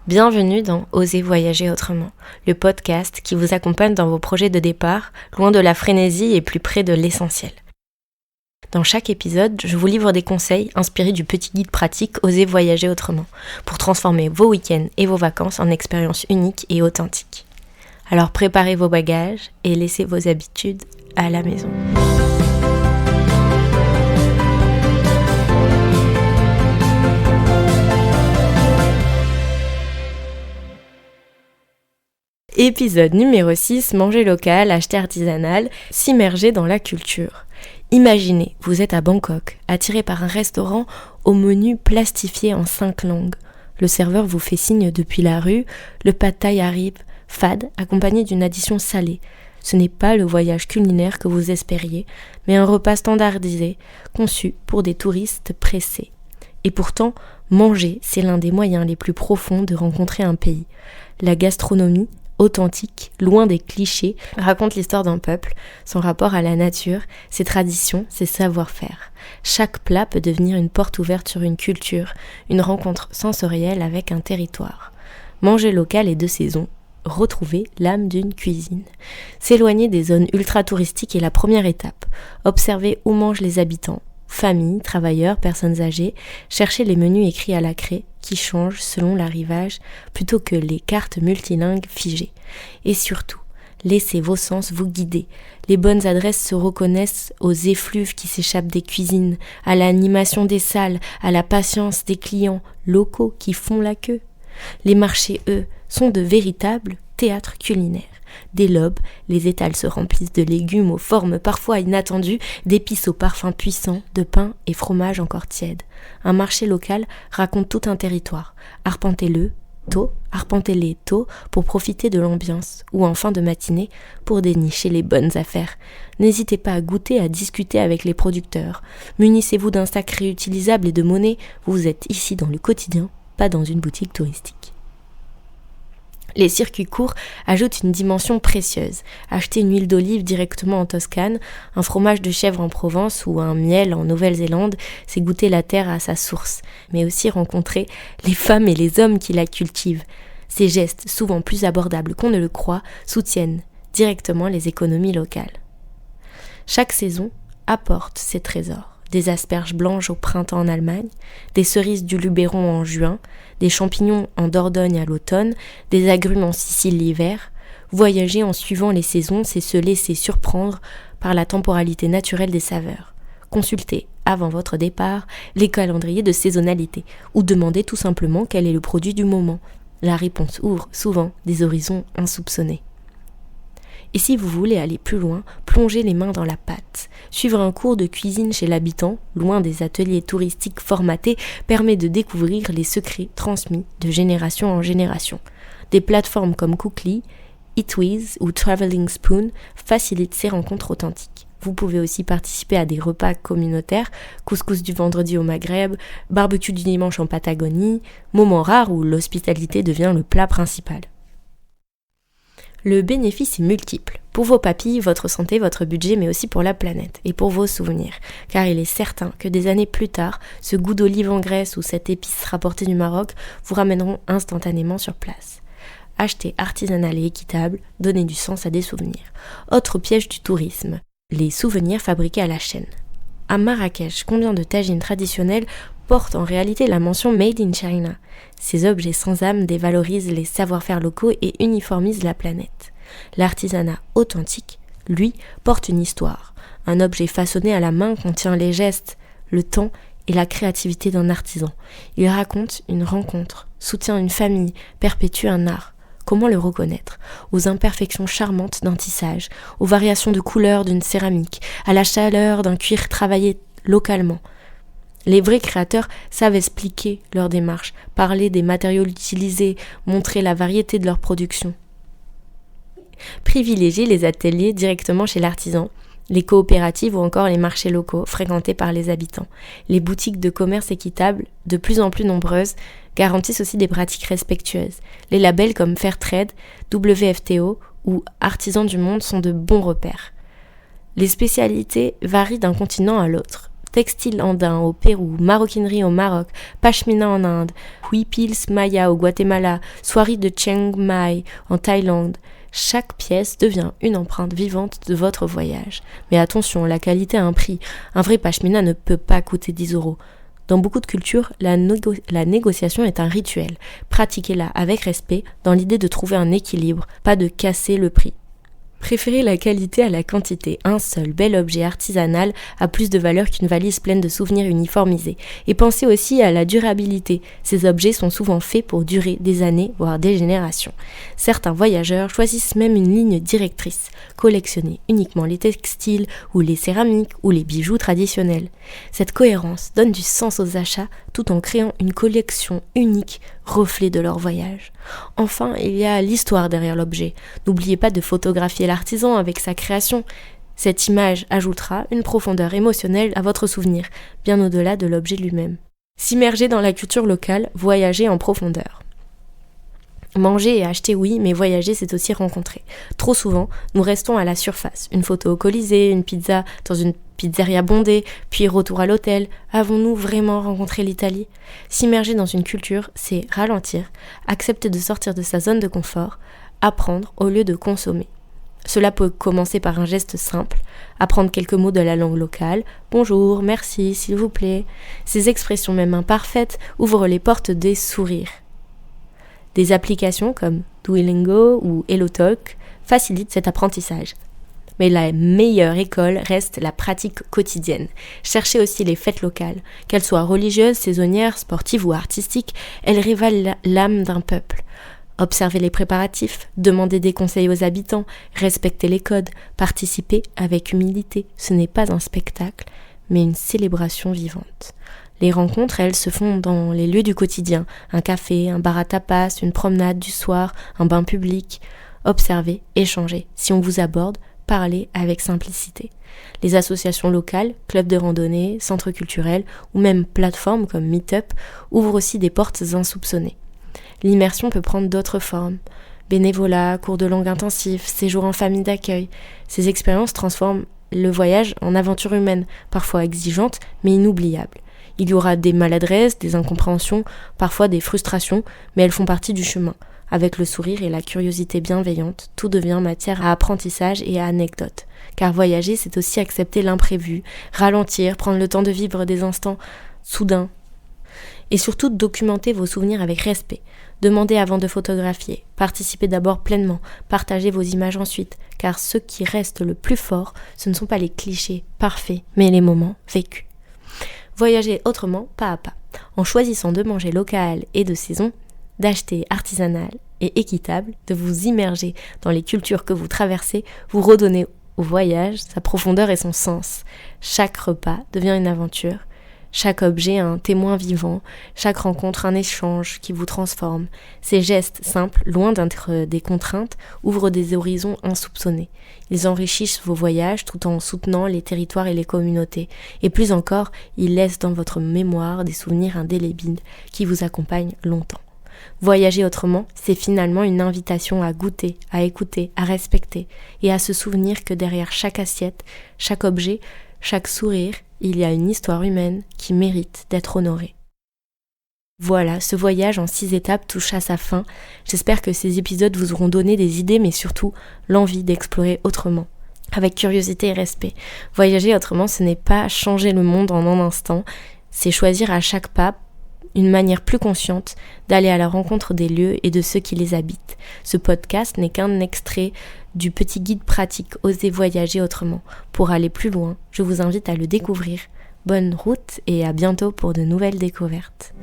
Bienvenue dans Osez voyager autrement, le podcast qui vous accompagne dans vos projets de départ, loin de la frénésie et plus près de l'essentiel. Dans chaque épisode, je vous livre des conseils inspirés du petit guide pratique Osez voyager autrement, pour transformer vos week-ends et vos vacances en expériences uniques et authentiques. Alors préparez vos bagages et laissez vos habitudes à la maison. Épisode numéro 6, manger local, acheter artisanal, s'immerger dans la culture. Imaginez, vous êtes à Bangkok, attiré par un restaurant au menu plastifié en 5 langues. Le serveur vous fait signe depuis la rue, le pad thai arrive, fade, accompagné d'une addition salée. Ce n'est pas le voyage culinaire que vous espériez, mais un repas standardisé, conçu pour des touristes pressés. Et pourtant, manger, c'est l'un des moyens les plus profonds de rencontrer un pays. La gastronomie, authentique, loin des clichés, raconte l'histoire d'un peuple, son rapport à la nature, ses traditions, ses savoir-faire. Chaque plat peut devenir une porte ouverte sur une culture, une rencontre sensorielle avec un territoire. Manger local est de saison. Retrouver l'âme d'une cuisine. S'éloigner des zones ultra-touristiques est la première étape. Observer où mangent les habitants, familles, travailleurs, personnes âgées, chercher les menus écrits à la craie qui changent selon l'arrivage plutôt que les cartes multilingues figées. Et surtout, laissez vos sens vous guider. Les bonnes adresses se reconnaissent aux effluves qui s'échappent des cuisines, à l'animation des salles, à la patience des clients locaux qui font la queue. Les marchés, eux, sont de véritables théâtres culinaires. Dès l'aube, les étals se remplissent de légumes aux formes parfois inattendues, d'épices aux parfums puissants, de pain et fromage encore tièdes. Un marché local raconte tout un territoire. Arpentez-les tôt pour profiter de l'ambiance, ou en fin de matinée pour dénicher les bonnes affaires. N'hésitez pas à goûter, à discuter avec les producteurs. Munissez-vous d'un sac réutilisable et de monnaie, vous êtes ici dans le quotidien, pas dans une boutique touristique. Les circuits courts ajoutent une dimension précieuse. Acheter une huile d'olive directement en Toscane, un fromage de chèvre en Provence ou un miel en Nouvelle-Zélande, c'est goûter la terre à sa source, mais aussi rencontrer les femmes et les hommes qui la cultivent. Ces gestes, souvent plus abordables qu'on ne le croit, soutiennent directement les économies locales. Chaque saison apporte ses trésors. Des asperges blanches au printemps en Allemagne, des cerises du Luberon en juin, des champignons en Dordogne à l'automne, des agrumes en Sicile l'hiver. Voyager en suivant les saisons, c'est se laisser surprendre par la temporalité naturelle des saveurs. Consultez, avant votre départ, les calendriers de saisonnalité ou demandez tout simplement quel est le produit du moment. La réponse ouvre souvent des horizons insoupçonnés. Et si vous voulez aller plus loin, plongez les mains dans la pâte. Suivre un cours de cuisine chez l'habitant, loin des ateliers touristiques formatés, permet de découvrir les secrets transmis de génération en génération. Des plateformes comme Cookly, Eatwiz ou Traveling Spoon facilitent ces rencontres authentiques. Vous pouvez aussi participer à des repas communautaires, couscous du vendredi au Maghreb, barbecue du dimanche en Patagonie, moments rares où l'hospitalité devient le plat principal. Le bénéfice est multiple, pour vos papilles, votre santé, votre budget, mais aussi pour la planète et pour vos souvenirs, car il est certain que des années plus tard, ce goût d'olive en Grèce ou cette épice rapportée du Maroc vous ramèneront instantanément sur place. Acheter artisanal et équitable, donner du sens à des souvenirs. Autre piège du tourisme, les souvenirs fabriqués à la chaîne. À Marrakech, combien de tagines traditionnels portent en réalité la mention Made in China. Ces objets sans âme dévalorisent les savoir-faire locaux et uniformisent la planète. L'artisanat authentique, lui, porte une histoire. Un objet façonné à la main contient les gestes, le temps et la créativité d'un artisan. Il raconte une rencontre, soutient une famille, perpétue un art. Comment le reconnaître ? Aux imperfections charmantes d'un tissage, aux variations de couleurs d'une céramique, à la chaleur d'un cuir travaillé localement. Les vrais créateurs savent expliquer leur démarche, parler des matériaux utilisés, montrer la variété de leur production. Privilégiez les ateliers directement chez l'artisan, les coopératives ou encore les marchés locaux fréquentés par les habitants. Les boutiques de commerce équitable, de plus en plus nombreuses, garantissent aussi des pratiques respectueuses. Les labels comme Fairtrade, WFTO ou Artisans du Monde sont de bons repères. Les spécialités varient d'un continent à l'autre. textile andin au Pérou, maroquinerie au Maroc, pashmina en Inde, huipils maya au Guatemala, soierie de Chiang Mai en Thaïlande. Chaque pièce devient une empreinte vivante de votre voyage. Mais attention, la qualité a un prix. Un vrai pashmina ne peut pas coûter 10 €. Dans beaucoup de cultures, la négociation est un rituel. Pratiquez-la avec respect dans l'idée de trouver un équilibre, pas de casser le prix. Préférez la qualité à la quantité. Un seul bel objet artisanal a plus de valeur qu'une valise pleine de souvenirs uniformisés. Et pensez aussi à la durabilité. Ces objets sont souvent faits pour durer des années, voire des générations. Certains voyageurs choisissent même une ligne directrice. Collectionnez uniquement les textiles ou les céramiques ou les bijoux traditionnels. Cette cohérence donne du sens aux achats tout en créant une collection unique, reflet de leur voyage. Enfin, il y a l'histoire derrière l'objet. N'oubliez pas de photographier l'artisan avec sa création. Cette image ajoutera une profondeur émotionnelle à votre souvenir, bien au-delà de l'objet lui-même. S'immerger dans la culture locale, voyager en profondeur. Manger et acheter, oui, mais voyager, c'est aussi rencontrer. Trop souvent, nous restons à la surface. Une photo au Colisée, une pizza dans une pizzeria bondée, puis retour à l'hôtel. Avons-nous vraiment rencontré l'Italie ? S'immerger dans une culture, c'est ralentir, accepter de sortir de sa zone de confort, apprendre au lieu de consommer. Cela peut commencer par un geste simple, apprendre quelques mots de la langue locale, bonjour, merci, s'il vous plaît. Ces expressions même imparfaites ouvrent les portes des sourires. Des applications comme Duolingo ou HelloTalk facilitent cet apprentissage. Mais la meilleure école reste la pratique quotidienne. Cherchez aussi les fêtes locales. Qu'elles soient religieuses, saisonnières, sportives ou artistiques, elles révèlent l'âme d'un peuple. Observez les préparatifs, demandez des conseils aux habitants, respectez les codes, participez avec humilité. Ce n'est pas un spectacle, mais une célébration vivante. Les rencontres, elles, se font dans les lieux du quotidien. Un café, un bar à tapas, une promenade du soir, un bain public. Observez, échangez. Si on vous aborde, parlez avec simplicité. Les associations locales, clubs de randonnée, centres culturels ou même plateformes comme Meetup ouvrent aussi des portes insoupçonnées. L'immersion peut prendre d'autres formes. Bénévolat, cours de langue intensifs, séjours en famille d'accueil. Ces expériences transforment le voyage en aventure humaine, parfois exigeante mais inoubliable. Il y aura des maladresses, des incompréhensions, parfois des frustrations, mais elles font partie du chemin. Avec le sourire et la curiosité bienveillante, tout devient matière à apprentissage et à anecdotes. Car voyager, c'est aussi accepter l'imprévu, ralentir, prendre le temps de vivre des instants soudains. Et surtout, documenter vos souvenirs avec respect. Demandez avant de photographier. Participez d'abord pleinement. Partagez vos images ensuite. Car ce qui reste le plus fort, ce ne sont pas les clichés parfaits, mais les moments vécus. Voyager autrement, pas à pas. En choisissant de manger local et de saison, d'acheter artisanal et équitable, de vous immerger dans les cultures que vous traversez, vous redonnez au voyage sa profondeur et son sens. Chaque repas devient une aventure, chaque objet un témoin vivant, chaque rencontre un échange qui vous transforme. Ces gestes simples, loin d'être des contraintes, ouvrent des horizons insoupçonnés. Ils enrichissent vos voyages tout en soutenant les territoires et les communautés. Et plus encore, ils laissent dans votre mémoire des souvenirs indélébiles qui vous accompagnent longtemps. Voyager autrement, c'est finalement une invitation à goûter, à écouter, à respecter et à se souvenir que derrière chaque assiette, chaque objet, chaque sourire, il y a une histoire humaine qui mérite d'être honorée. Voilà, ce voyage en 6 étapes touche à sa fin. J'espère que ces épisodes vous auront donné des idées, mais surtout l'envie d'explorer autrement, avec curiosité et respect. Voyager autrement, ce n'est pas changer le monde en un instant, c'est choisir à chaque pas une manière plus consciente d'aller à la rencontre des lieux et de ceux qui les habitent. Ce podcast n'est qu'un extrait du petit guide pratique Oser voyager autrement. Pour aller plus loin, je vous invite à le découvrir. Bonne route et à bientôt pour de nouvelles découvertes.